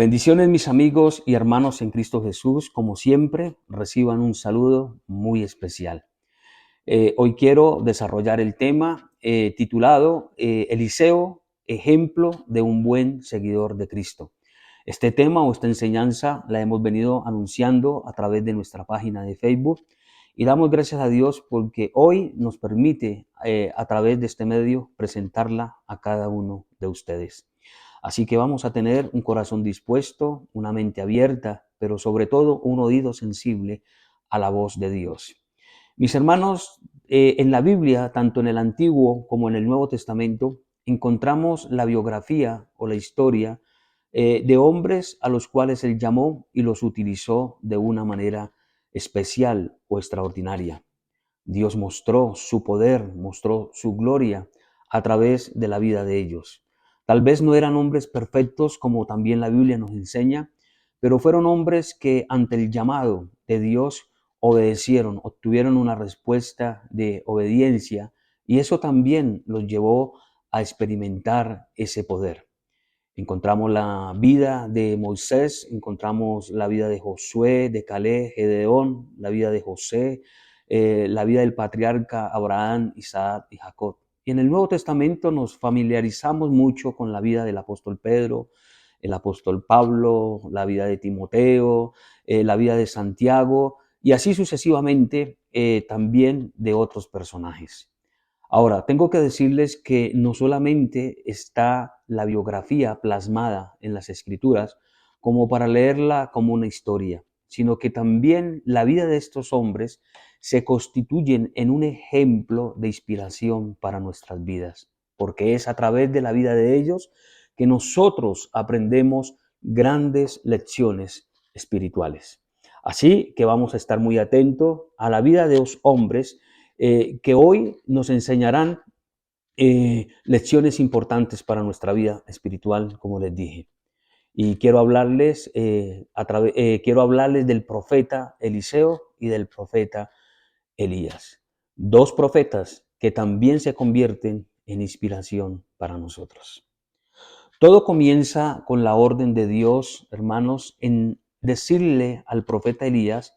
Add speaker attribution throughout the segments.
Speaker 1: Bendiciones mis amigos y hermanos en Cristo Jesús. Como siempre, reciban un saludo muy especial. Hoy quiero desarrollar el tema titulado Eliseo, ejemplo de un buen seguidor de Cristo. Este tema o esta enseñanza la hemos venido anunciando a través de nuestra página de Facebook y damos gracias a Dios porque hoy nos permite a través de este medio presentarla a cada uno de ustedes. Así que vamos a tener un corazón dispuesto, una mente abierta, pero sobre todo un oído sensible a la voz de Dios. Mis hermanos, en la Biblia, tanto en el Antiguo como en el Nuevo Testamento, encontramos la biografía o la historia de hombres a los cuales Él llamó y los utilizó de una manera especial o extraordinaria. Dios mostró su poder, mostró su gloria a través de la vida de ellos. Tal vez no eran hombres perfectos como también la Biblia nos enseña, pero fueron hombres que ante el llamado de Dios obedecieron, obtuvieron una respuesta de obediencia y eso también los llevó a experimentar ese poder. Encontramos la vida de Moisés, encontramos la vida de Josué, de Caleb, Gedeón, la vida de José, la vida del patriarca Abraham, Isaac y Jacob. Y en el Nuevo Testamento nos familiarizamos mucho con la vida del apóstol Pedro, el apóstol Pablo, la vida de Timoteo, la vida de Santiago y así sucesivamente también de otros personajes. Ahora, tengo que decirles que no solamente está la biografía plasmada en las Escrituras como para leerla como una historia, sino que también la vida de estos hombres se constituyen en un ejemplo de inspiración para nuestras vidas, porque es a través de la vida de ellos que nosotros aprendemos grandes lecciones espirituales. Así que vamos a estar muy atentos a la vida de los hombres que hoy nos enseñarán lecciones importantes para nuestra vida espiritual, como les dije. Y quiero quiero hablarles del profeta Eliseo y del profeta Elías. Dos profetas que también se convierten en inspiración para nosotros. Todo comienza con la orden de Dios, hermanos, en decirle al profeta Elías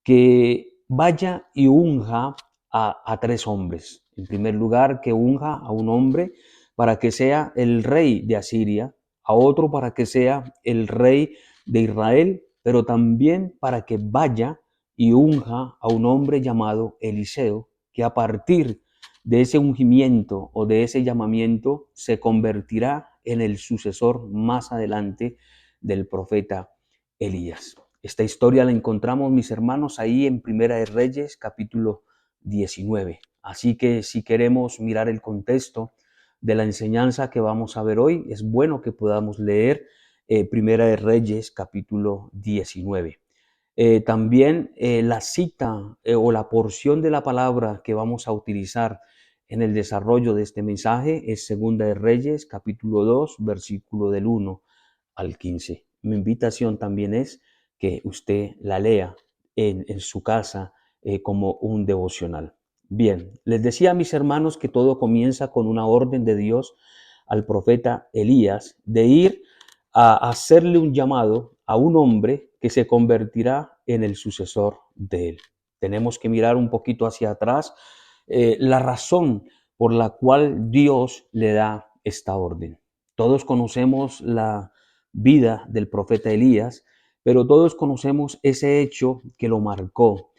Speaker 1: que vaya y unja a tres hombres. En primer lugar, que unja a un hombre para que sea el rey de Asiria, a otro para que sea el rey de Israel, pero también para que vaya y unja a un hombre llamado Eliseo, que a partir de ese ungimiento o de ese llamamiento se convertirá en el sucesor más adelante del profeta Elías. Esta historia la encontramos, mis hermanos, ahí en Primera de Reyes, capítulo 19. Así que si queremos mirar el contexto de la enseñanza que vamos a ver hoy, es bueno que podamos leer Primera de Reyes, capítulo 19. También la cita o la porción de la palabra que vamos a utilizar en el desarrollo de este mensaje es Segunda de Reyes, capítulo 2, versículo del 1 al 15. Mi invitación también es que usted la lea en su casa como un devocional. Bien, les decía a mis hermanos que todo comienza con una orden de Dios al profeta Elías de ir a hacerle un llamado a un hombre que se convertirá en el sucesor de él. Tenemos que mirar un poquito hacia atrás la razón por la cual Dios le da esta orden. Todos conocemos la vida del profeta Elías, pero todos conocemos ese hecho que lo marcó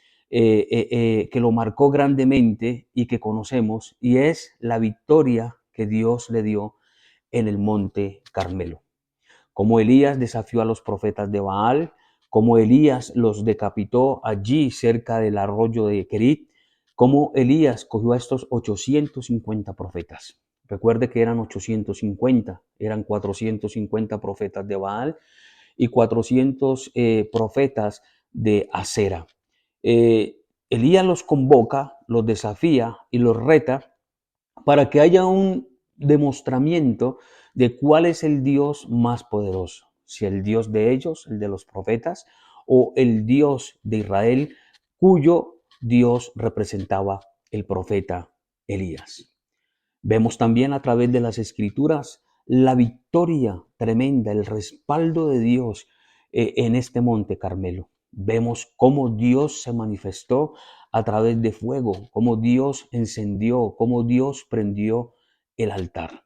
Speaker 1: grandemente y que conocemos, y es la victoria que Dios le dio en el monte Carmelo. Como Elías desafió a los profetas de Baal, como Elías los decapitó allí cerca del arroyo de Kerit, como Elías cogió a estos 850 profetas. Recuerde que eran 850, eran 450 profetas de Baal y 400 profetas de Acera. Elías los convoca, los desafía y los reta para que haya un demostramiento de cuál es el Dios más poderoso, si el Dios de ellos, el de los profetas, o el Dios de Israel, cuyo Dios representaba el profeta Elías. Vemos también a través de las Escrituras la victoria tremenda, el respaldo de Dios en este monte Carmelo. Vemos cómo Dios se manifestó a través de fuego, cómo Dios encendió, cómo Dios prendió el altar.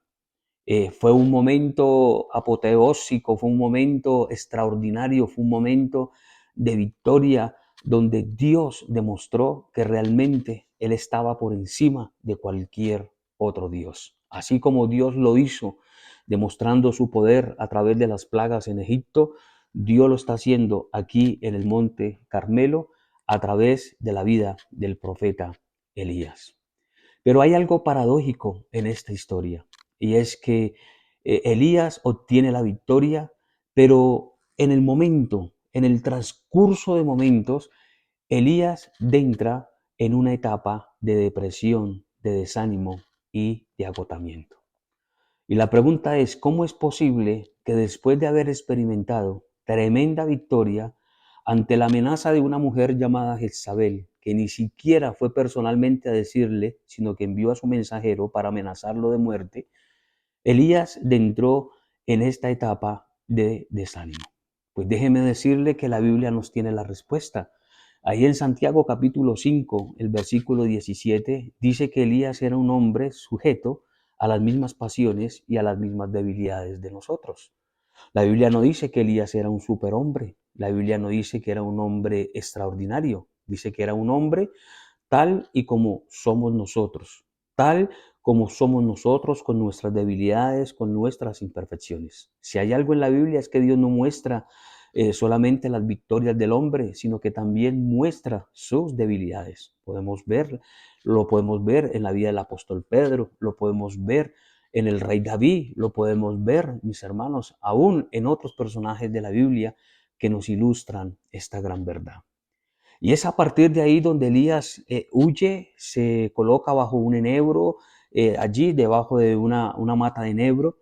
Speaker 1: Fue un momento apoteósico, fue un momento extraordinario, fue un momento de victoria donde Dios demostró que realmente Él estaba por encima de cualquier otro Dios. Así como Dios lo hizo, demostrando su poder a través de las plagas en Egipto, Dios lo está haciendo aquí en el monte Carmelo a través de la vida del profeta Elías. Pero hay algo paradójico en esta historia, y es que Elías obtiene la victoria, pero en el momento, en el transcurso de momentos, Elías entra en una etapa de depresión, de desánimo y de agotamiento. Y la pregunta es, ¿cómo es posible que después de haber experimentado tremenda victoria ante la amenaza de una mujer llamada Jezabel, que ni siquiera fue personalmente a decirle, sino que envió a su mensajero para amenazarlo de muerte, Elías entró en esta etapa de desánimo? Pues déjeme decirle que la Biblia nos tiene la respuesta. Ahí en Santiago capítulo 5, el versículo 17, dice que Elías era un hombre sujeto a las mismas pasiones y a las mismas debilidades de nosotros. La Biblia no dice que Elías era un superhombre. La Biblia no dice que era un hombre extraordinario. Dice que era un hombre tal y como somos nosotros, tal como somos nosotros con nuestras debilidades, con nuestras imperfecciones. Si hay algo en la Biblia es que Dios no muestra solamente las victorias del hombre, sino que también muestra sus debilidades. Lo podemos ver en la vida del apóstol Pedro, lo podemos ver en el rey David, lo podemos ver, mis hermanos, aún en otros personajes de la Biblia que nos ilustran esta gran verdad. Y es a partir de ahí donde Elías huye, se coloca bajo un enebro, allí debajo de una mata de enebro,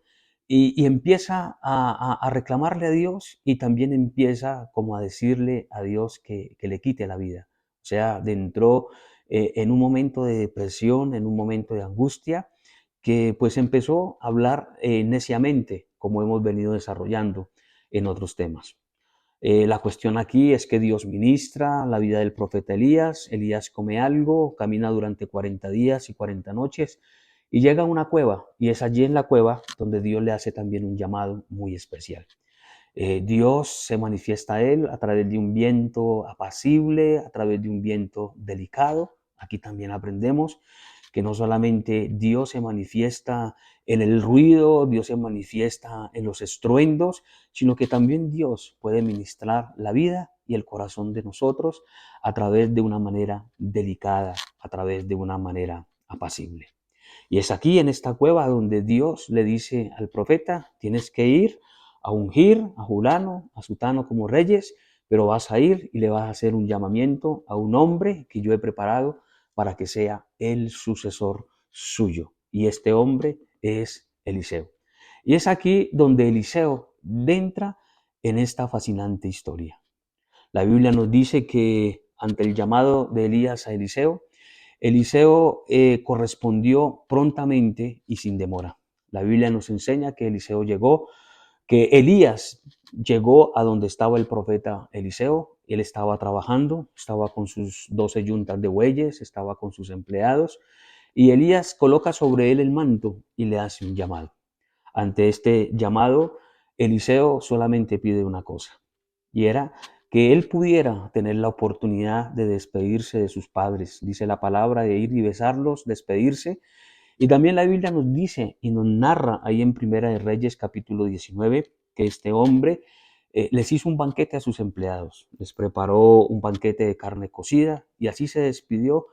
Speaker 1: y empieza a reclamarle a Dios, y también empieza como a decirle a Dios que le quite la vida. O sea, entró en un momento de depresión, en un momento de angustia, que pues empezó a hablar neciamente, como hemos venido desarrollando en otros temas. La cuestión aquí es que Dios ministra la vida del profeta Elías. Elías come algo, camina durante 40 días y 40 noches y llega a una cueva, y es allí en la cueva donde Dios le hace también un llamado muy especial. Dios se manifiesta a él a través de un viento apacible, a través de un viento delicado. Aquí también aprendemos que no solamente Dios se manifiesta en el ruido, Dios se manifiesta en los estruendos, sino que también Dios puede ministrar la vida y el corazón de nosotros a través de una manera delicada, a través de una manera apacible. Y es aquí en esta cueva donde Dios le dice al profeta: tienes que ir a ungir a Julano, a Sutano como reyes, pero vas a ir y le vas a hacer un llamamiento a un hombre que yo he preparado para que sea el sucesor suyo. Y este hombre es Eliseo. Y es aquí donde Eliseo entra en esta fascinante historia. La Biblia nos dice que ante el llamado de Elías a Eliseo, Eliseo correspondió prontamente y sin demora. La Biblia nos enseña que que Elías llegó a donde estaba el profeta Eliseo. Él estaba trabajando, estaba con sus 12 yuntas de bueyes, estaba con sus empleados, y Elías coloca sobre él el manto y le hace un llamado. Ante este llamado, Eliseo solamente pide una cosa, y era que él pudiera tener la oportunidad de despedirse de sus padres. Dice la palabra de ir y besarlos, despedirse. Y también la Biblia nos dice y nos narra ahí en Primera de Reyes capítulo 19 que este hombre les hizo un banquete a sus empleados, les preparó un banquete de carne cocida, y así se despidió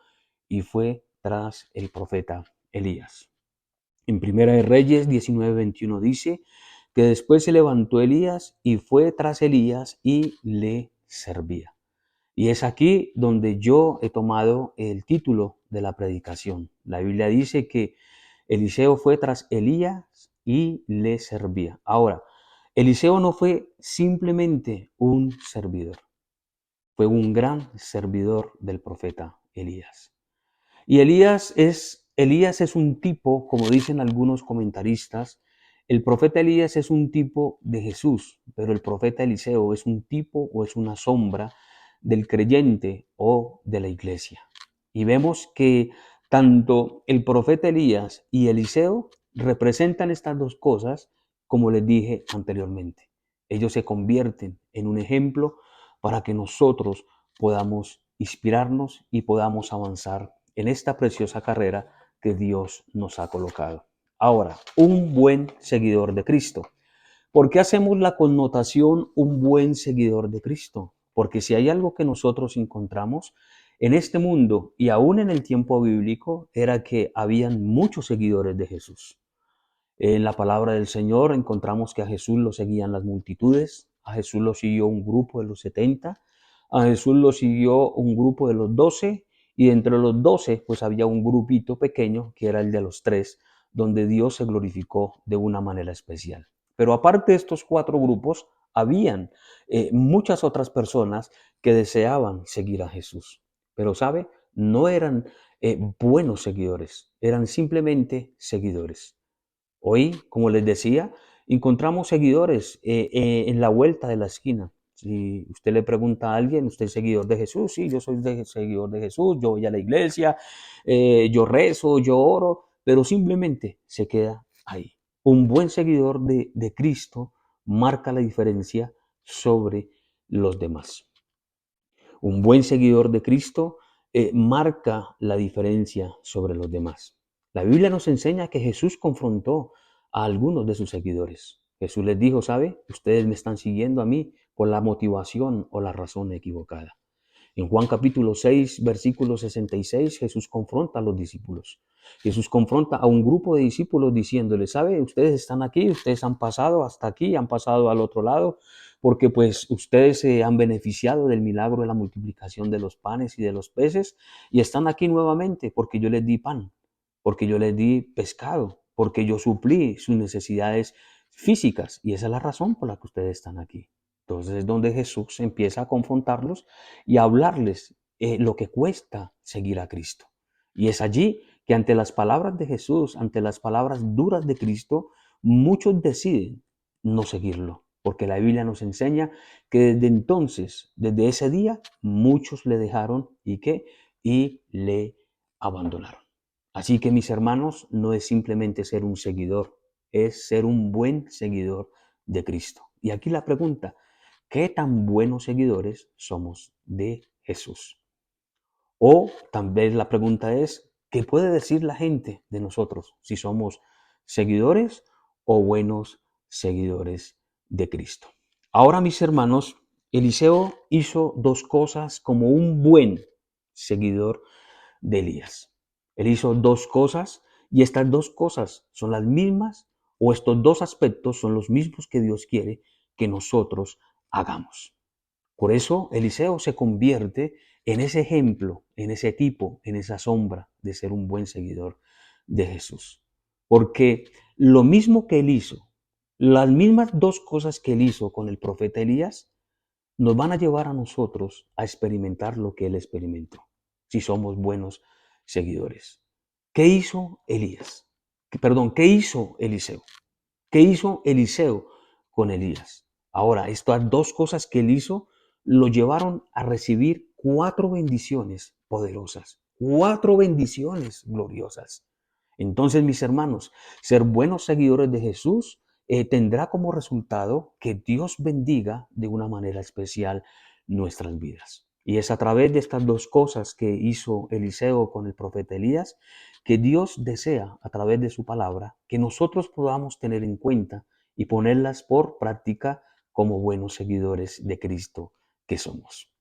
Speaker 1: y fue tras el profeta Elías. En Primera de Reyes 19:21 dice que después se levantó Elías y fue tras Elías y le servía. Y es aquí donde yo he tomado el título de la predicación. La Biblia dice que Eliseo fue tras Elías y le servía. Ahora, Eliseo no fue simplemente un servidor, fue un gran servidor del profeta Elías. Y Elías es un tipo, como dicen algunos comentaristas, El profeta Elías es un tipo de Jesús, pero el profeta Eliseo es un tipo o es una sombra del creyente o de la iglesia. Y vemos que tanto el profeta Elías y Eliseo representan estas dos cosas, como les dije anteriormente. Ellos se convierten en un ejemplo para que nosotros podamos inspirarnos y podamos avanzar en esta preciosa carrera que Dios nos ha colocado. Ahora, un buen seguidor de Cristo. ¿Por qué hacemos la connotación un buen seguidor de Cristo? Porque si hay algo que nosotros encontramos en este mundo y aún en el tiempo bíblico, era que habían muchos seguidores de Jesús. En la palabra del Señor encontramos que a Jesús lo seguían las multitudes, a Jesús lo siguió un grupo de los 70, a Jesús lo siguió un grupo de los 12 y entre los 12 pues había un grupito pequeño que era el de los 3, donde Dios se glorificó de una manera especial. Pero aparte de estos 4 grupos, habían muchas otras personas que deseaban seguir a Jesús. Pero sabe, no eran buenos seguidores, eran simplemente seguidores. Hoy, como les decía, encontramos seguidores en la vuelta de la esquina. Si usted le pregunta a alguien, ¿usted es seguidor de Jesús? Sí, yo soy seguidor de Jesús, yo voy a la iglesia, yo rezo, yo oro, pero simplemente se queda ahí. Un buen seguidor de Cristo marca la diferencia sobre los demás. Un buen seguidor de Cristo marca la diferencia sobre los demás. La Biblia nos enseña que Jesús confrontó a algunos de sus seguidores. Jesús les dijo, ¿sabe? Ustedes me están siguiendo a mí por la motivación o la razón equivocada. En Juan capítulo 6, versículo 66, Jesús confronta a los discípulos. Jesús confronta a un grupo de discípulos diciéndoles, ¿sabe? Ustedes están aquí, ustedes han pasado hasta aquí, han pasado al otro lado, porque pues ustedes se han beneficiado del milagro de la multiplicación de los panes y de los peces y están aquí nuevamente porque yo les di pan, porque yo les di pescado, porque yo suplí sus necesidades físicas y esa es la razón por la que ustedes están aquí. Entonces es donde Jesús empieza a confrontarlos y a hablarles lo que cuesta seguir a Cristo. Y es allí que ante las palabras de Jesús, ante las palabras duras de Cristo, muchos deciden no seguirlo, porque la Biblia nos enseña que desde entonces, desde ese día, muchos le dejaron y le abandonaron. Así que mis hermanos, no es simplemente ser un seguidor, es ser un buen seguidor de Cristo. Y aquí la pregunta, ¿qué tan buenos seguidores somos de Jesús? O también la pregunta es, ¿qué puede decir la gente de nosotros si somos seguidores o buenos seguidores de Cristo? Ahora, mis hermanos, Eliseo hizo dos cosas como un buen seguidor de Elías. Él hizo dos cosas y estas dos cosas son las mismas o estos dos aspectos son los mismos que Dios quiere que nosotros hagamos. Por eso Eliseo se convierte en ese ejemplo, en ese tipo, en esa sombra de ser un buen seguidor de Jesús. Porque lo mismo que él hizo, las mismas dos cosas que él hizo con el profeta Elías, nos van a llevar a nosotros a experimentar lo que él experimentó, si somos buenos seguidores. ¿Qué hizo Elías? Perdón, ¿qué hizo Eliseo? ¿Qué hizo Eliseo con Elías? Ahora, estas dos cosas que él hizo lo llevaron a recibir 4 bendiciones poderosas, 4 bendiciones gloriosas. Entonces, mis hermanos, ser buenos seguidores de Jesús tendrá como resultado que Dios bendiga de una manera especial nuestras vidas. Y es a través de estas dos cosas que hizo Eliseo con el profeta Elías que Dios desea a través de su palabra que nosotros podamos tener en cuenta y ponerlas por práctica como buenos seguidores de Cristo que somos.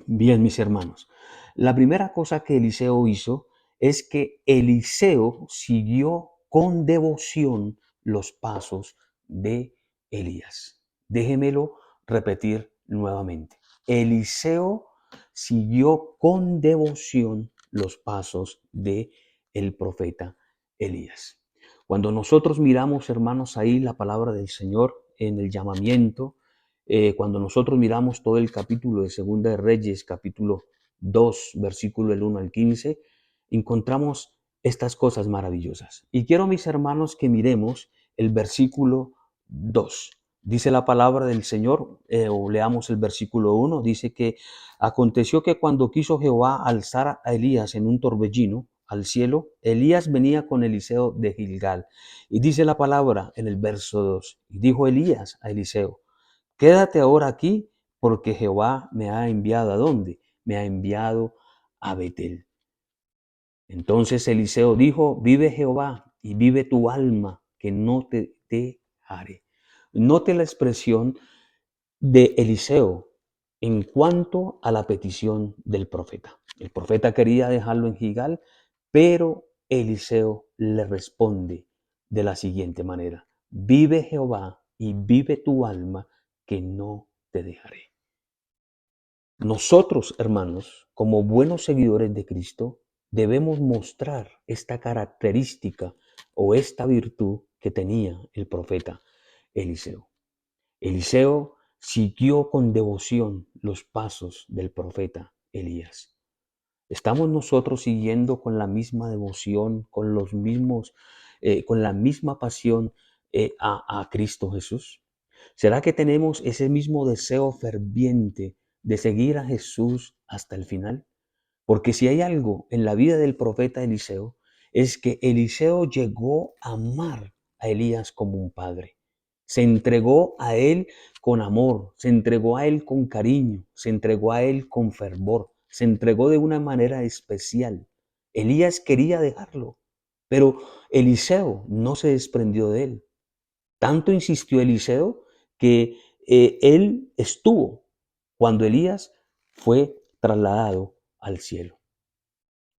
Speaker 1: Bien, mis hermanos, la primera cosa que Eliseo hizo es que Eliseo siguió con devoción los pasos de Elías. Déjemelo repetir nuevamente. Eliseo siguió con devoción los pasos de el profeta Elías. Cuando nosotros miramos, hermanos, ahí la palabra del Señor en el llamamiento, cuando nosotros miramos todo el capítulo de Segunda de Reyes, capítulo 2, versículo del 1 al 15, encontramos estas cosas maravillosas. Y quiero, mis hermanos, que miremos el versículo 2. Dice la palabra del Señor, o leamos el versículo 1, dice que aconteció que cuando quiso Jehová alzar a Elías en un torbellino al cielo, Elías venía con Eliseo de Gilgal. Y dice la palabra en el verso 2, y dijo Elías a Eliseo, quédate ahora aquí, porque Jehová me ha enviado ¿a dónde? Me ha enviado a Betel. Entonces Eliseo dijo, vive Jehová y vive tu alma, que no te dejaré. Note la expresión de Eliseo en cuanto a la petición del profeta. El profeta quería dejarlo en Gilgal, pero Eliseo le responde de la siguiente manera, vive Jehová y vive tu alma, que no te dejaré. Nosotros, hermanos, como buenos seguidores de Cristo, debemos mostrar esta característica o esta virtud que tenía el profeta Eliseo. Eliseo siguió con devoción los pasos del profeta Elías. ¿Estamos nosotros siguiendo con la misma devoción, con los mismos, con la misma pasión a Cristo Jesús? ¿Será que tenemos ese mismo deseo ferviente de seguir a Jesús hasta el final? Porque si hay algo en la vida del profeta Eliseo, es que Eliseo llegó a amar a Elías como un padre. Se entregó a él con amor, se entregó a él con cariño, se entregó a él con fervor, se entregó de una manera especial. Elías quería dejarlo, pero Eliseo no se desprendió de él. Tanto insistió Eliseo que él estuvo cuando Elías fue trasladado al cielo.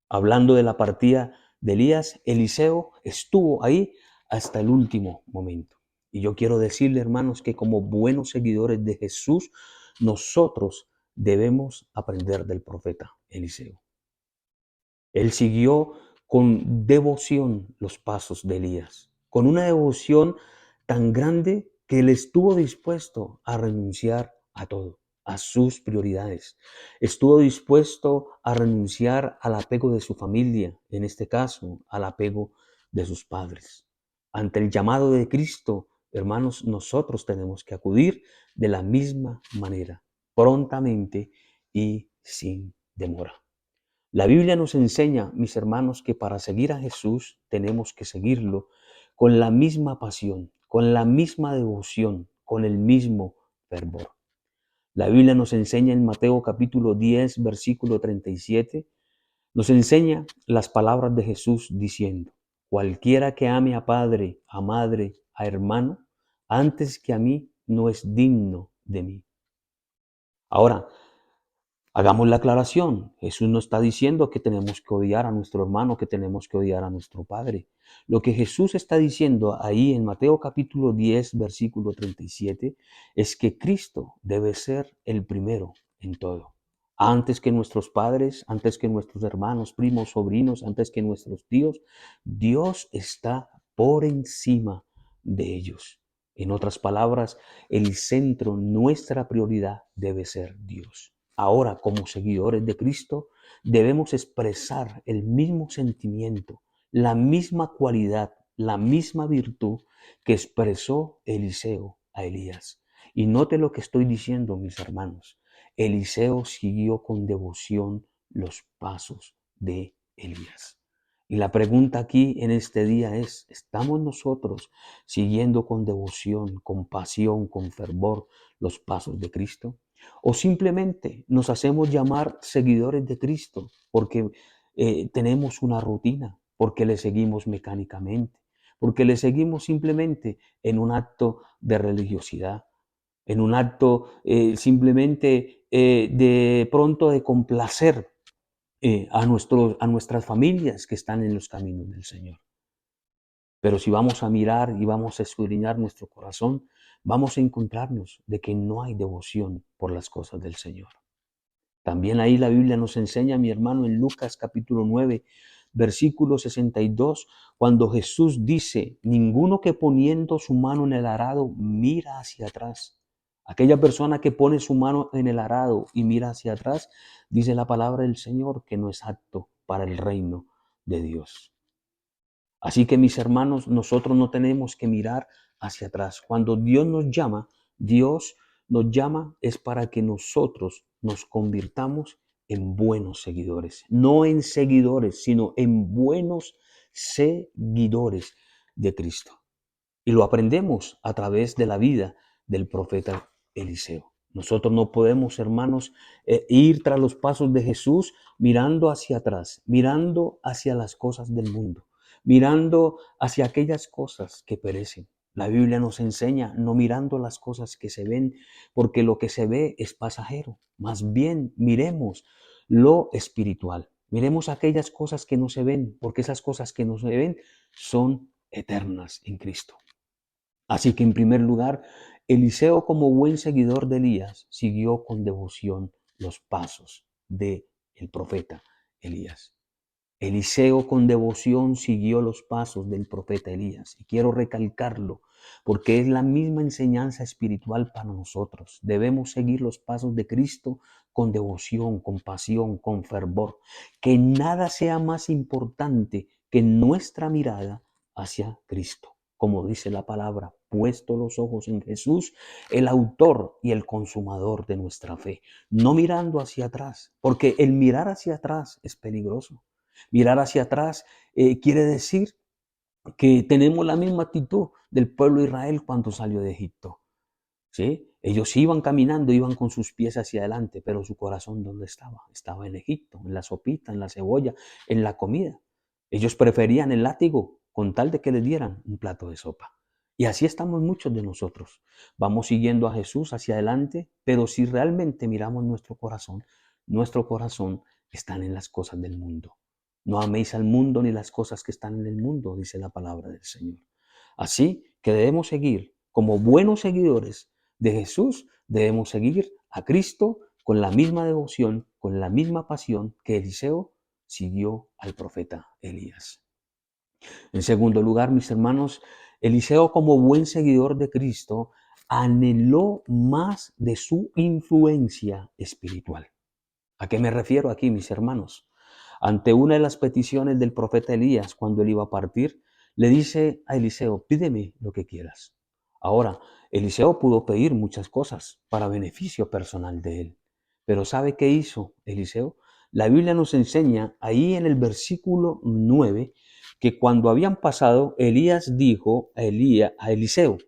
Speaker 1: Hablando de la partida de Elías, Eliseo estuvo ahí hasta el último momento. Y yo quiero decirle, hermanos, que como buenos seguidores de Jesús, nosotros debemos aprender del profeta Eliseo. Él siguió con devoción los pasos de Elías, con una devoción tan grande que él estuvo dispuesto a renunciar a todo, a sus prioridades. Estuvo dispuesto a renunciar al apego de su familia, en este caso, al apego de sus padres. Ante el llamado de Cristo, hermanos, nosotros tenemos que acudir de la misma manera, prontamente y sin demora. La Biblia nos enseña, mis hermanos, que para seguir a Jesús tenemos que seguirlo con la misma pasión, con la misma devoción, con el mismo fervor. La Biblia nos enseña en Mateo capítulo 10, versículo 37, nos enseña las palabras de Jesús diciendo, cualquiera que ame a padre, a madre, a hermano, antes que a mí, no es digno de mí. Ahora, hagamos la aclaración. Jesús no está diciendo que tenemos que odiar a nuestro hermano, que tenemos que odiar a nuestro padre. Lo que Jesús está diciendo ahí en Mateo capítulo 10, versículo 37, es que Cristo debe ser el primero en todo. Antes que nuestros padres, antes que nuestros hermanos, primos, sobrinos, antes que nuestros tíos, Dios está por encima de ellos. En otras palabras, el centro, nuestra prioridad debe ser Dios. Ahora, como seguidores de Cristo, debemos expresar el mismo sentimiento, la misma cualidad, la misma virtud que expresó Eliseo a Elías. Y note lo que estoy diciendo, mis hermanos. Eliseo siguió con devoción los pasos de Elías. Y la pregunta aquí en este día es, ¿estamos nosotros siguiendo con devoción, con pasión, con fervor los pasos de Cristo? ¿O simplemente nos hacemos llamar seguidores de Cristo porque tenemos una rutina, porque le seguimos mecánicamente, porque le seguimos simplemente en un acto de religiosidad, en un acto simplemente de pronto de complacer a nuestras familias que están en los caminos del Señor? Pero si vamos a mirar y vamos a escudriñar nuestro corazón, vamos a encontrarnos de que no hay devoción por las cosas del Señor. También ahí la Biblia nos enseña, mi hermano, en Lucas capítulo 9, versículo 62, cuando Jesús dice, ninguno que poniendo su mano en el arado mira hacia atrás. Aquella persona que pone su mano en el arado y mira hacia atrás, dice la palabra del Señor que no es apto para el reino de Dios. Así que mis hermanos, nosotros no tenemos que mirar hacia atrás. Cuando Dios nos llama es para que nosotros nos convirtamos en buenos seguidores. No en seguidores, sino en buenos seguidores de Cristo. Y lo aprendemos a través de la vida del profeta Eliseo. Nosotros no podemos, hermanos, ir tras los pasos de Jesús mirando hacia atrás, mirando hacia las cosas del mundo, mirando hacia aquellas cosas que perecen. La Biblia nos enseña no mirando las cosas que se ven, porque lo que se ve es pasajero. Más bien miremos lo espiritual. Miremos aquellas cosas que no se ven, porque esas cosas que no se ven son eternas en Cristo. Así que en primer lugar, Eliseo, como buen seguidor de Elías, siguió con devoción los pasos del profeta Elías. Eliseo con devoción siguió los pasos del profeta Elías. Y quiero recalcarlo porque es la misma enseñanza espiritual para nosotros. Debemos seguir los pasos de Cristo con devoción, con pasión, con fervor. Que nada sea más importante que nuestra mirada hacia Cristo. Como dice la palabra, puesto los ojos en Jesús, el autor y el consumador de nuestra fe. No mirando hacia atrás, porque el mirar hacia atrás es peligroso. Mirar hacia atrás quiere decir que tenemos la misma actitud del pueblo de Israel cuando salió de Egipto. ¿Sí? Ellos iban caminando, iban con sus pies hacia adelante, pero su corazón, ¿dónde estaba? Estaba en Egipto, en la sopita, en la cebolla, en la comida. Ellos preferían el látigo con tal de que les dieran un plato de sopa. Y así estamos muchos de nosotros. Vamos siguiendo a Jesús hacia adelante, pero si realmente miramos nuestro corazón está en las cosas del mundo. No améis al mundo ni las cosas que están en el mundo, dice la palabra del Señor. Así que debemos seguir como buenos seguidores de Jesús, debemos seguir a Cristo con la misma devoción, con la misma pasión que Eliseo siguió al profeta Elías. En segundo lugar, mis hermanos, Eliseo como buen seguidor de Cristo anheló más de su influencia espiritual. ¿A qué me refiero aquí, mis hermanos? Ante una de las peticiones del profeta Elías, cuando él iba a partir, le dice a Eliseo, pídeme lo que quieras. Ahora, Eliseo pudo pedir muchas cosas para beneficio personal de él. Pero ¿sabe qué hizo Eliseo? La Biblia nos enseña ahí en el versículo 9 que cuando habían pasado, Elías dijo a Eliseo,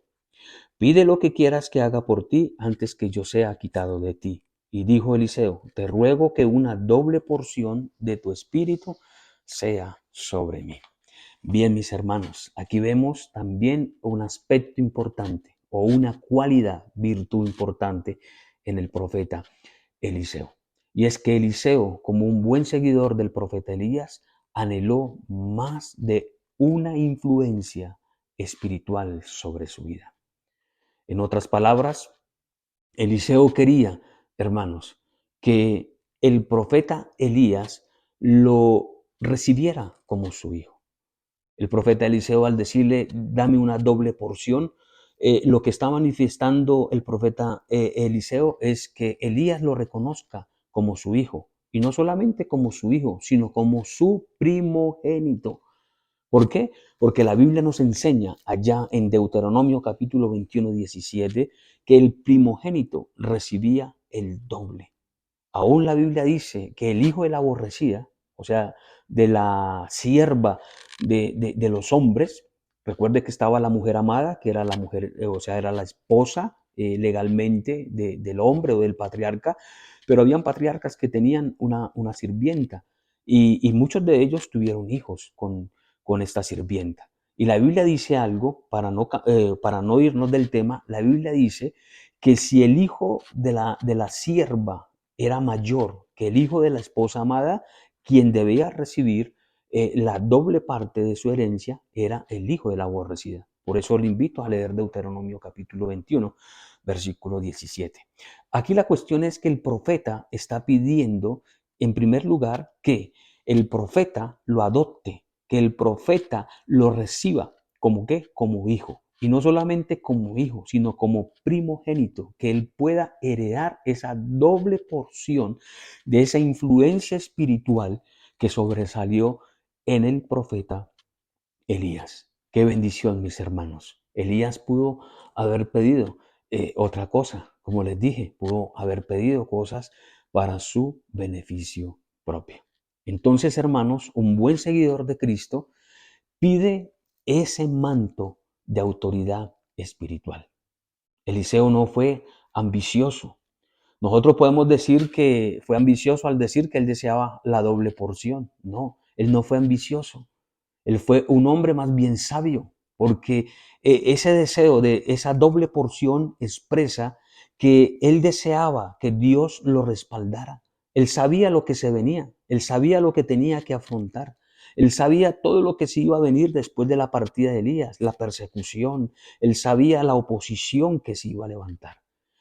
Speaker 1: pide lo que quieras que haga por ti antes que yo sea quitado de ti. Y dijo Eliseo, te ruego que una doble porción de tu espíritu sea sobre mí. Bien, mis hermanos, aquí vemos también un aspecto importante o una cualidad, virtud importante en el profeta Eliseo. Y es que Eliseo, como un buen seguidor del profeta Elías, anheló más de una influencia espiritual sobre su vida. En otras palabras, Eliseo quería, hermanos, que el profeta Elías lo recibiera como su hijo. El profeta Eliseo, al decirle, dame una doble porción, lo que está manifestando el profeta Eliseo es que Elías lo reconozca como su hijo. Y no solamente como su hijo, sino como su primogénito. ¿Por qué? Porque la Biblia nos enseña allá en Deuteronomio capítulo 21, 17, que el primogénito recibía el doble. Aún la Biblia dice que el hijo de la aborrecida, o sea, de la sierva de los hombres, recuerde que estaba la mujer amada, que era la mujer, o sea, era la esposa legalmente del hombre o del patriarca, pero habían patriarcas que tenían una sirvienta y muchos de ellos tuvieron hijos con esta sirvienta. Y la Biblia dice algo, para no irnos del tema, la Biblia dice que si el hijo de la sierva era mayor que el hijo de la esposa amada, quien debía recibir la doble parte de su herencia era el hijo de la aborrecida. Por eso le invito a leer Deuteronomio capítulo 21, versículo 17. Aquí la cuestión es que el profeta está pidiendo, en primer lugar, que el profeta lo adopte, que el profeta lo reciba como qué, como hijo. Y no solamente como hijo, sino como primogénito, que él pueda heredar esa doble porción de esa influencia espiritual que sobresalió en el profeta Elías. Qué bendición, mis hermanos. Elías pudo haber pedido otra cosa, como les dije, pudo haber pedido cosas para su beneficio propio. Entonces, hermanos, un buen seguidor de Cristo pide ese manto de autoridad espiritual. Eliseo no fue ambicioso. Nosotros podemos decir que fue ambicioso al decir que él deseaba la doble porción. No, él no fue ambicioso. Él fue un hombre más bien sabio, porque ese deseo de esa doble porción expresa que él deseaba que Dios lo respaldara. Él sabía lo que se venía, él sabía lo que tenía que afrontar, él sabía todo lo que se iba a venir después de la partida de Elías, la persecución, él sabía la oposición que se iba a levantar.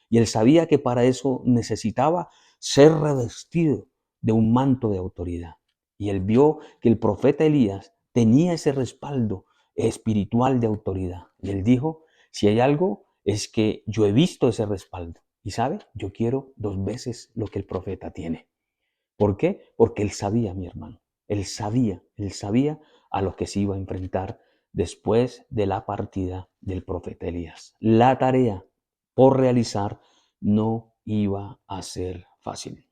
Speaker 1: Y él sabía que para eso necesitaba ser revestido de un manto de autoridad. Y él vio que el profeta Elías tenía ese respaldo espiritual de autoridad. Y él dijo, si hay algo, es que yo he visto ese respaldo. Y sabe, yo quiero 2 veces lo que el profeta tiene. ¿Por qué? Porque él sabía, mi hermano. Él sabía a lo que se iba a enfrentar después de la partida del profeta Elías. La tarea por realizar no iba a ser fácil.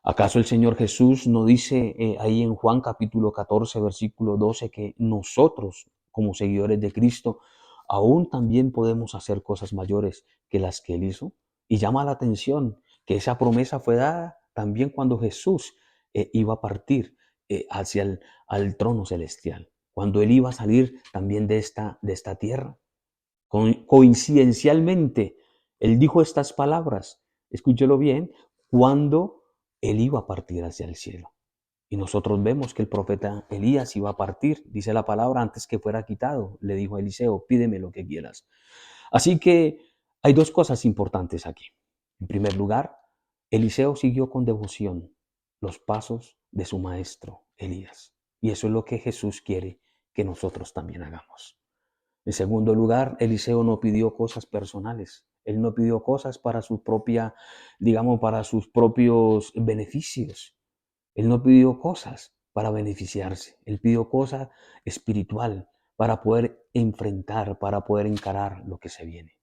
Speaker 1: ¿Acaso el Señor Jesús no dice ahí en Juan capítulo 14, versículo 12, que nosotros, como seguidores de Cristo, aún también podemos hacer cosas mayores que las que Él hizo? Y llama la atención que esa promesa fue dada también cuando Jesús iba a partir hacia al trono celestial, cuando Él iba a salir también de esta tierra. Coincidencialmente, Él dijo estas palabras, escúchelo bien, cuando Él iba a partir hacia el cielo. Y nosotros vemos que el profeta Elías iba a partir, dice la palabra, antes que fuera quitado. Le dijo a Eliseo, pídeme lo que quieras. Así que hay 2 cosas importantes aquí. En primer lugar, Eliseo siguió con devoción los pasos de su maestro Elías. Y eso es lo que Jesús quiere que nosotros también hagamos. En segundo lugar, Eliseo no pidió cosas personales. Él no pidió cosas para su propia, digamos, para sus propios beneficios. Él no pidió cosas para beneficiarse. Él pidió cosas espiritual para poder enfrentar, para poder encarar lo que se viene.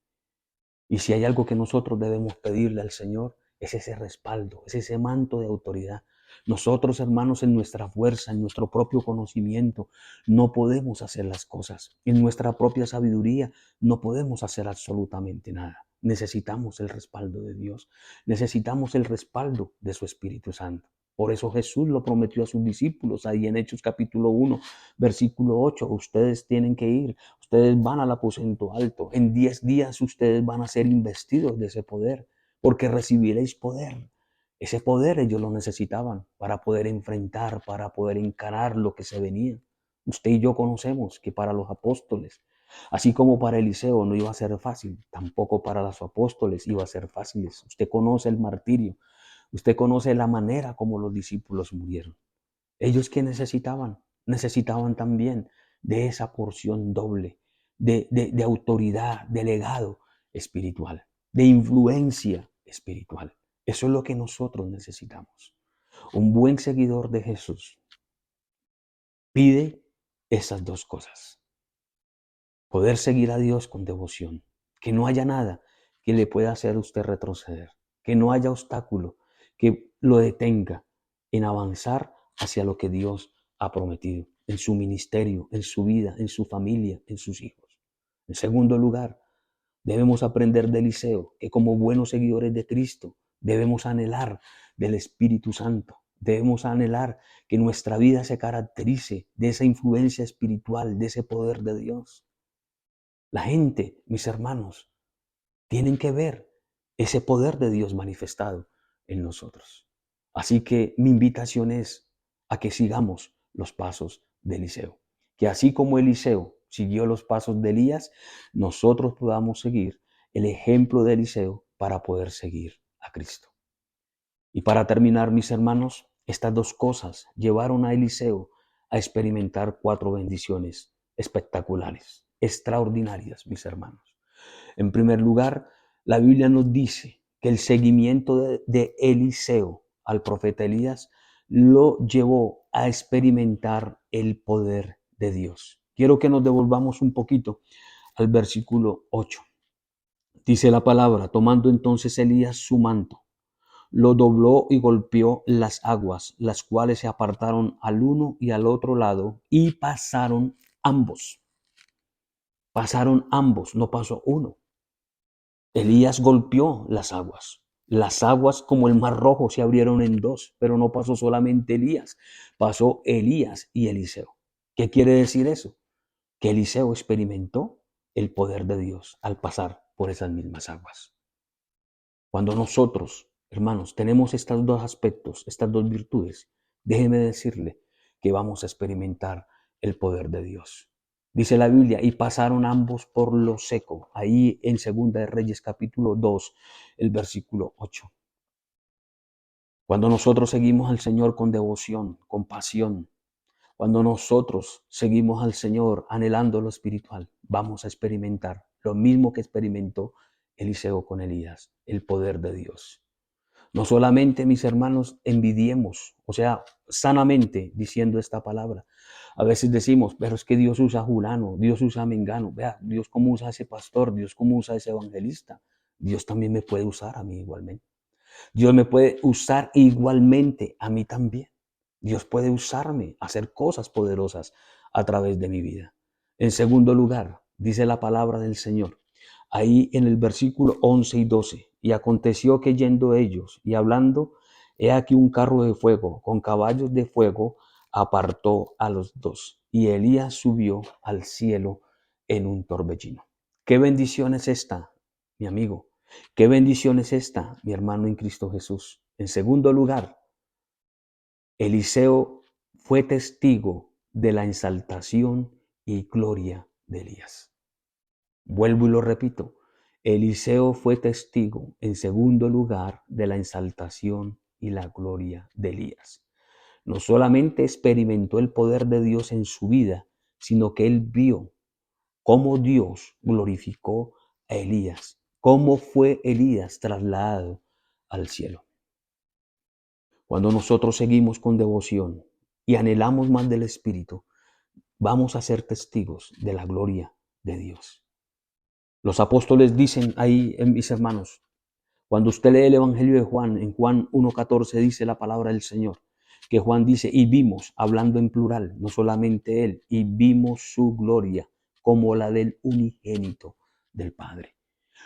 Speaker 1: Y si hay algo que nosotros debemos pedirle al Señor, es ese respaldo, es ese manto de autoridad. Nosotros, hermanos, en nuestra fuerza, en nuestro propio conocimiento, no podemos hacer las cosas. En nuestra propia sabiduría, no podemos hacer absolutamente nada. Necesitamos el respaldo de Dios. Necesitamos el respaldo de su Espíritu Santo. Por eso Jesús lo prometió a sus discípulos ahí en Hechos capítulo 1, versículo 8. Ustedes tienen que ir, ustedes van al aposento alto. En 10 días ustedes van a ser investidos de ese poder, porque recibiréis poder. Ese poder ellos lo necesitaban para poder enfrentar, para poder encarar lo que se venía. Usted y yo conocemos que para los apóstoles, así como para Eliseo no iba a ser fácil, tampoco para los apóstoles iba a ser fácil. Usted conoce el martirio, usted conoce la manera como los discípulos murieron. ¿Ellos qué necesitaban? Necesitaban también de esa porción doble, de autoridad, de legado espiritual, de influencia espiritual. Eso es lo que nosotros necesitamos. Un buen seguidor de Jesús pide esas 2 cosas. Poder seguir a Dios con devoción. Que no haya nada que le pueda hacer a usted retroceder. Que no haya obstáculo que lo detenga en avanzar hacia lo que Dios ha prometido en su ministerio, en su vida, en su familia, en sus hijos. En segundo lugar, debemos aprender de Eliseo que como buenos seguidores de Cristo debemos anhelar del Espíritu Santo. Debemos anhelar que nuestra vida se caracterice de esa influencia espiritual, de ese poder de Dios. La gente, mis hermanos, tienen que ver ese poder de Dios manifestado en nosotros. Así que mi invitación es a que sigamos los pasos de Eliseo. Que así como Eliseo siguió los pasos de Elías, nosotros podamos seguir el ejemplo de Eliseo para poder seguir a Cristo. Y para terminar, mis hermanos, estas 2 cosas llevaron a Eliseo a experimentar 4 bendiciones espectaculares, extraordinarias, mis hermanos. En primer lugar, la Biblia nos dice que el seguimiento de Eliseo al profeta Elías lo llevó a experimentar el poder de Dios. Quiero que nos devolvamos un poquito al versículo 8. Dice la palabra, tomando entonces Elías su manto, lo dobló y golpeó las aguas, las cuales se apartaron al uno y al otro lado, y pasaron ambos. Pasaron ambos, no pasó uno. Elías golpeó las aguas. Las aguas como el mar rojo se abrieron en dos, pero no pasó solamente Elías, pasó Elías y Eliseo. ¿Qué quiere decir eso? Que Eliseo experimentó el poder de Dios al pasar por esas mismas aguas. Cuando nosotros, hermanos, tenemos estos dos aspectos, estas dos virtudes, déjeme decirle que vamos a experimentar el poder de Dios. Dice la Biblia, y pasaron ambos por lo seco, ahí en Segunda de Reyes capítulo 2, el versículo 8. Cuando nosotros seguimos al Señor con devoción, con pasión, cuando nosotros seguimos al Señor anhelando lo espiritual, vamos a experimentar lo mismo que experimentó Eliseo con Elías, el poder de Dios. No solamente, mis hermanos, envidiemos, o sea, sanamente diciendo esta palabra. A veces decimos, pero es que Dios usa a Julano, Dios usa a Mengano, vea, Dios cómo usa a ese pastor, Dios cómo usa a ese evangelista. Dios también me puede usar a mí igualmente. Dios me puede usar igualmente a mí también. Dios puede usarme, hacer cosas poderosas a través de mi vida. En segundo lugar, dice la palabra del Señor, ahí en el versículo 11 y 12, y aconteció que yendo ellos y hablando, he aquí un carro de fuego con caballos de fuego apartó a los dos, y Elías subió al cielo en un torbellino. ¿Qué bendición es esta, mi amigo? ¿Qué bendición es esta, mi hermano en Cristo Jesús? En segundo lugar, Eliseo fue testigo de la exaltación y gloria de Elías. Vuelvo y lo repito. Eliseo fue testigo, en segundo lugar, de la exaltación y la gloria de Elías. No solamente experimentó el poder de Dios en su vida, sino que él vio cómo Dios glorificó a Elías, cómo fue Elías trasladado al cielo. Cuando nosotros seguimos con devoción y anhelamos más del Espíritu, vamos a ser testigos de la gloria de Dios. Los apóstoles dicen ahí, mis hermanos, cuando usted lee el Evangelio de Juan, en Juan 1:14 dice la palabra del Señor, que Juan dice, y vimos, hablando en plural, no solamente él, y vimos su gloria como la del unigénito del Padre.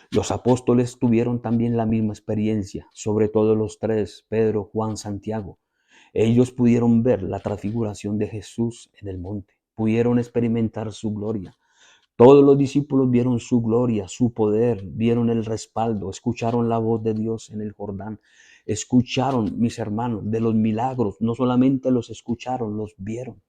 Speaker 1: Los apóstoles tuvieron también la misma experiencia, sobre todo los tres, Pedro, Juan, Santiago. Ellos pudieron ver la transfiguración de Jesús en el monte, pudieron experimentar su gloria. Todos los discípulos vieron su gloria, su poder, vieron el respaldo, escucharon la voz de Dios en el Jordán, escucharon, mis hermanos, de los milagros, no solamente los escucharon, los vieron.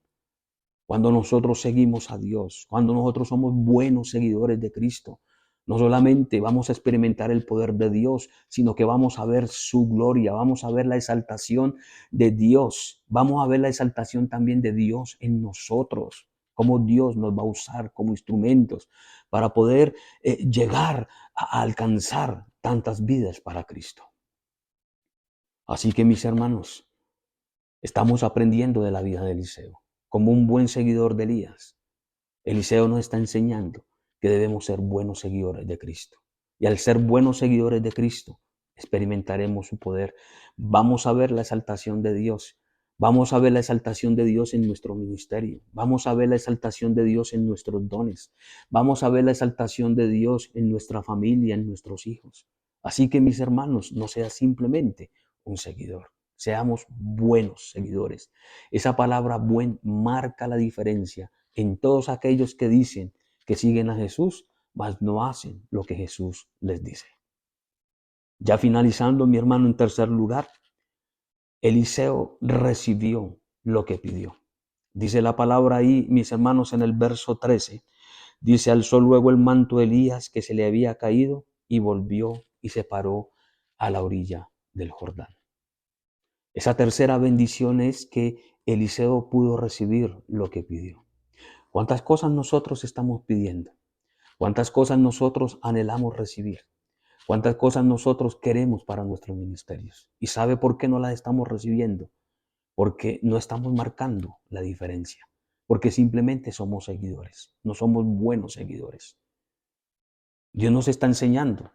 Speaker 1: Cuando nosotros seguimos a Dios, cuando nosotros somos buenos seguidores de Cristo, no solamente vamos a experimentar el poder de Dios, sino que vamos a ver su gloria, vamos a ver la exaltación de Dios, vamos a ver la exaltación también de Dios en nosotros, cómo Dios nos va a usar como instrumentos para poder llegar a alcanzar tantas vidas para Cristo. Así que, mis hermanos, estamos aprendiendo de la vida de Eliseo. Como un buen seguidor de Elías, Eliseo nos está enseñando que debemos ser buenos seguidores de Cristo. Y al ser buenos seguidores de Cristo, experimentaremos su poder. Vamos a ver la exaltación de Dios. Vamos a ver la exaltación de Dios en nuestro ministerio. Vamos a ver la exaltación de Dios en nuestros dones. Vamos a ver la exaltación de Dios en nuestra familia, en nuestros hijos. Así que, mis hermanos, no sea simplemente un seguidor. Seamos buenos seguidores. Esa palabra buen marca la diferencia en todos aquellos que dicen que siguen a Jesús, mas no hacen lo que Jesús les dice. Ya finalizando, mi hermano, en tercer lugar, Eliseo recibió lo que pidió. Dice la palabra ahí, mis hermanos, en el verso 13, dice, alzó luego el manto de Elías que se le había caído y volvió y se paró a la orilla del Jordán. Esa tercera bendición es que Eliseo pudo recibir lo que pidió. ¿Cuántas cosas nosotros estamos pidiendo? ¿Cuántas cosas nosotros anhelamos recibir? ¿Cuántas cosas nosotros queremos para nuestros ministerios? ¿Y sabe por qué no las estamos recibiendo? Porque no estamos marcando la diferencia. porque simplemente somos seguidores, no somos buenos seguidores. Dios nos está enseñando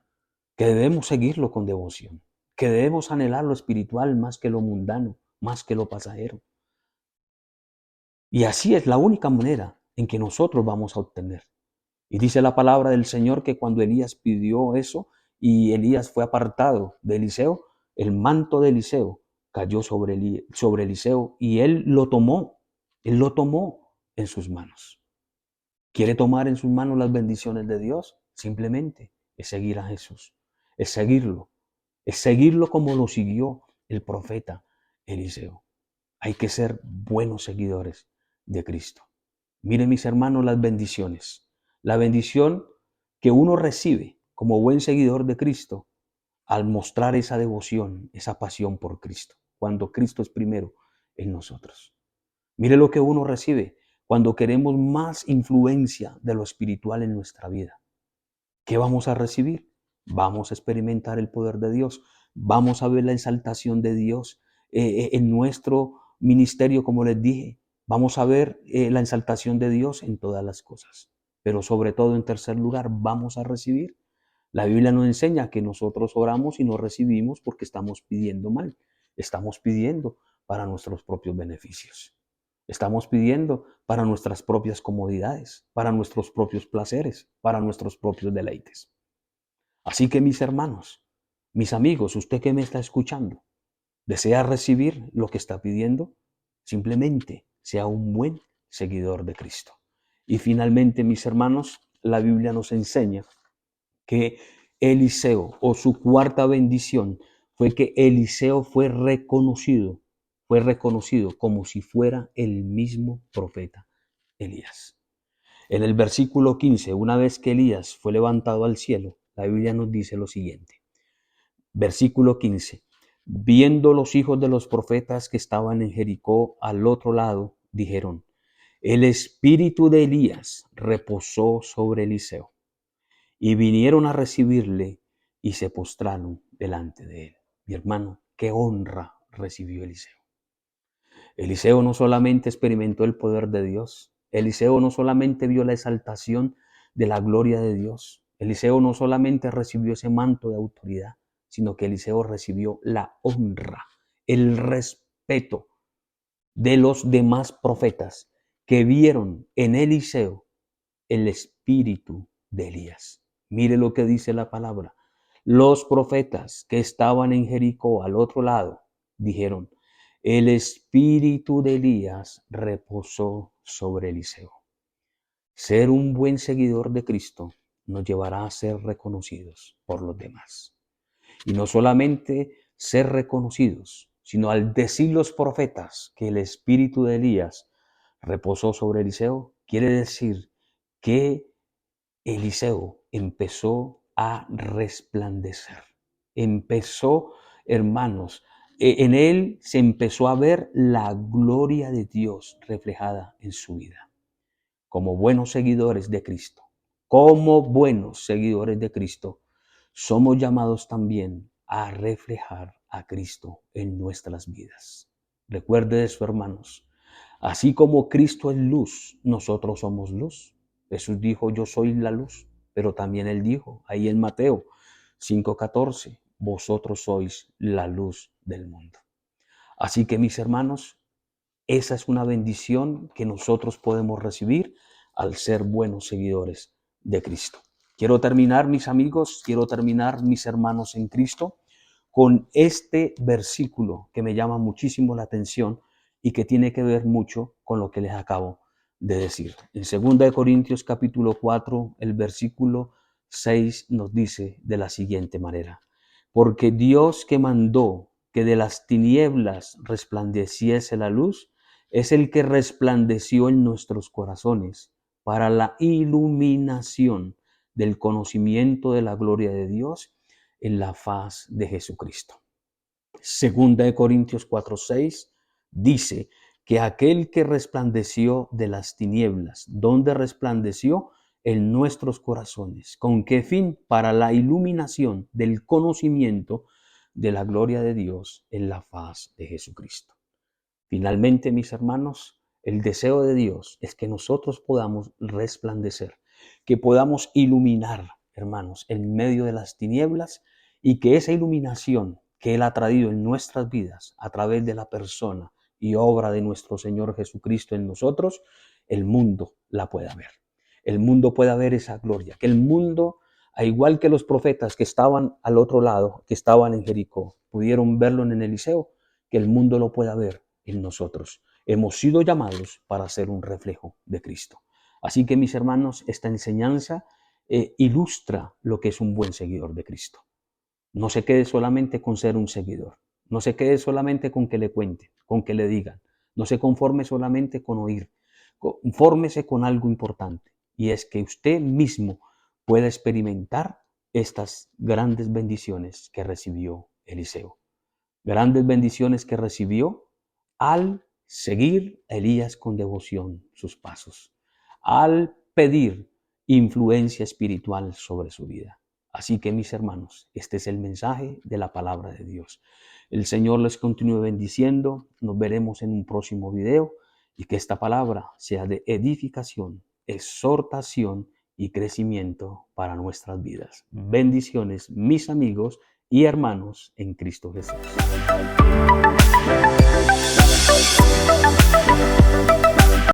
Speaker 1: que debemos seguirlo con devoción, que debemos anhelar lo espiritual más que lo mundano, más que lo pasajero. Y así es la única manera en que nosotros vamos a obtener. Y dice la palabra del Señor que cuando Elías pidió eso y Elías fue apartado de Eliseo, el manto de Eliseo cayó sobre Eliseo y él lo tomó en sus manos. ¿Quiere tomar en sus manos las bendiciones de Dios? Simplemente es seguir a Jesús, es seguirlo como lo siguió el profeta Eliseo. Hay que ser buenos seguidores de Cristo. Miren mis hermanos las bendiciones. La bendición que uno recibe como buen seguidor de Cristo al mostrar esa devoción, esa pasión por Cristo, cuando Cristo es primero en nosotros. Mire lo que uno recibe cuando queremos más influencia de lo espiritual en nuestra vida. ¿Qué vamos a recibir? Vamos a experimentar el poder de Dios. Vamos a ver la exaltación de Dios en nuestro ministerio, como les dije. Vamos a ver la exaltación de Dios en todas las cosas. Pero sobre todo, en tercer lugar, vamos a recibir. La Biblia nos enseña que nosotros oramos y no recibimos porque estamos pidiendo mal. Estamos pidiendo para nuestros propios beneficios. Estamos pidiendo para nuestras propias comodidades, para nuestros propios placeres, para nuestros propios deleites. Así que mis hermanos, mis amigos, usted que me está escuchando, desea recibir lo que está pidiendo, simplemente sea un buen seguidor de Cristo. Y finalmente, mis hermanos, la Biblia nos enseña que Eliseo, o su cuarta bendición, fue que Eliseo fue reconocido como si fuera el mismo profeta Elías. En el versículo 15, una vez que Elías fue levantado al cielo, la Biblia nos dice lo siguiente. Versículo 15. Viendo los hijos de los profetas que estaban en Jericó al otro lado, dijeron, el espíritu de Elías reposó sobre Eliseo. Y vinieron a recibirle y se postraron delante de él. Mi hermano, qué honra recibió Eliseo. Eliseo no solamente experimentó el poder de Dios, Eliseo no solamente vio la exaltación de la gloria de Dios, Eliseo no solamente recibió ese manto de autoridad, sino que Eliseo recibió la honra, el respeto de los demás profetas que vieron en Eliseo el espíritu de Elías. Mire lo que dice la palabra. Los profetas que estaban en Jericó al otro lado dijeron, el espíritu de Elías reposó sobre Eliseo. Ser un buen seguidor de Cristo nos llevará a ser reconocidos por los demás. Y no solamente ser reconocidos, sino al decir los profetas que el espíritu de Elías reposó sobre Eliseo, quiere decir que Eliseo empezó a resplandecer. Empezó, hermanos, en él se empezó a ver la gloria de Dios reflejada en su vida. Como buenos seguidores de Cristo, somos llamados también a reflejar a Cristo en nuestras vidas. Recuerde eso, hermanos. Así como Cristo es luz, nosotros somos luz. Jesús dijo, yo soy la luz, pero también él dijo, ahí en Mateo 5:14, vosotros sois la luz del mundo. Así que mis hermanos, esa es una bendición que nosotros podemos recibir al ser buenos seguidores de Cristo. Quiero terminar, mis amigos, mis hermanos en Cristo, con este versículo que me llama muchísimo la atención y que tiene que ver mucho con lo que les acabo de decir. En 2 Corintios capítulo 4, el versículo 6 nos dice de la siguiente manera: porque Dios que mandó que de las tinieblas resplandeciese la luz, es el que resplandeció en nuestros corazones para la iluminación del conocimiento de la gloria de Dios en la faz de Jesucristo. Segunda de Corintios 4:6 dice que aquel que resplandeció de las tinieblas, ¿dónde resplandeció? En nuestros corazones. ¿Con qué fin? Para la iluminación del conocimiento de la gloria de Dios en la faz de Jesucristo. Finalmente, mis hermanos, El deseo de Dios es que nosotros podamos resplandecer, que podamos iluminar, hermanos, en medio de las tinieblas, y que esa iluminación que Él ha traído en nuestras vidas a través de la persona y obra de nuestro Señor Jesucristo en nosotros, el mundo la pueda ver. El mundo pueda ver esa gloria, que el mundo, a igual que los profetas que estaban al otro lado, que estaban en Jericó, pudieron verlo en Eliseo, que el mundo lo pueda ver en nosotros. Hemos sido llamados para ser un reflejo de Cristo. Así que, mis hermanos, esta enseñanza ilustra lo que es un buen seguidor de Cristo. No se quede solamente con ser un seguidor. No se quede solamente con que le cuenten, con que le digan. No se conforme solamente con oír. Confórmese con algo importante, y es que usted mismo pueda experimentar estas grandes bendiciones que recibió Eliseo. Grandes bendiciones que recibió al seguir a Elías con devoción sus pasos, al pedir influencia espiritual sobre su vida. Así que, mis hermanos, este es el mensaje de la palabra de Dios. El Señor les continúe bendiciendo. Nos veremos en un próximo video, y que esta palabra sea de edificación, exhortación y crecimiento para nuestras vidas. Bendiciones, mis amigos y hermanos en Cristo Jesús.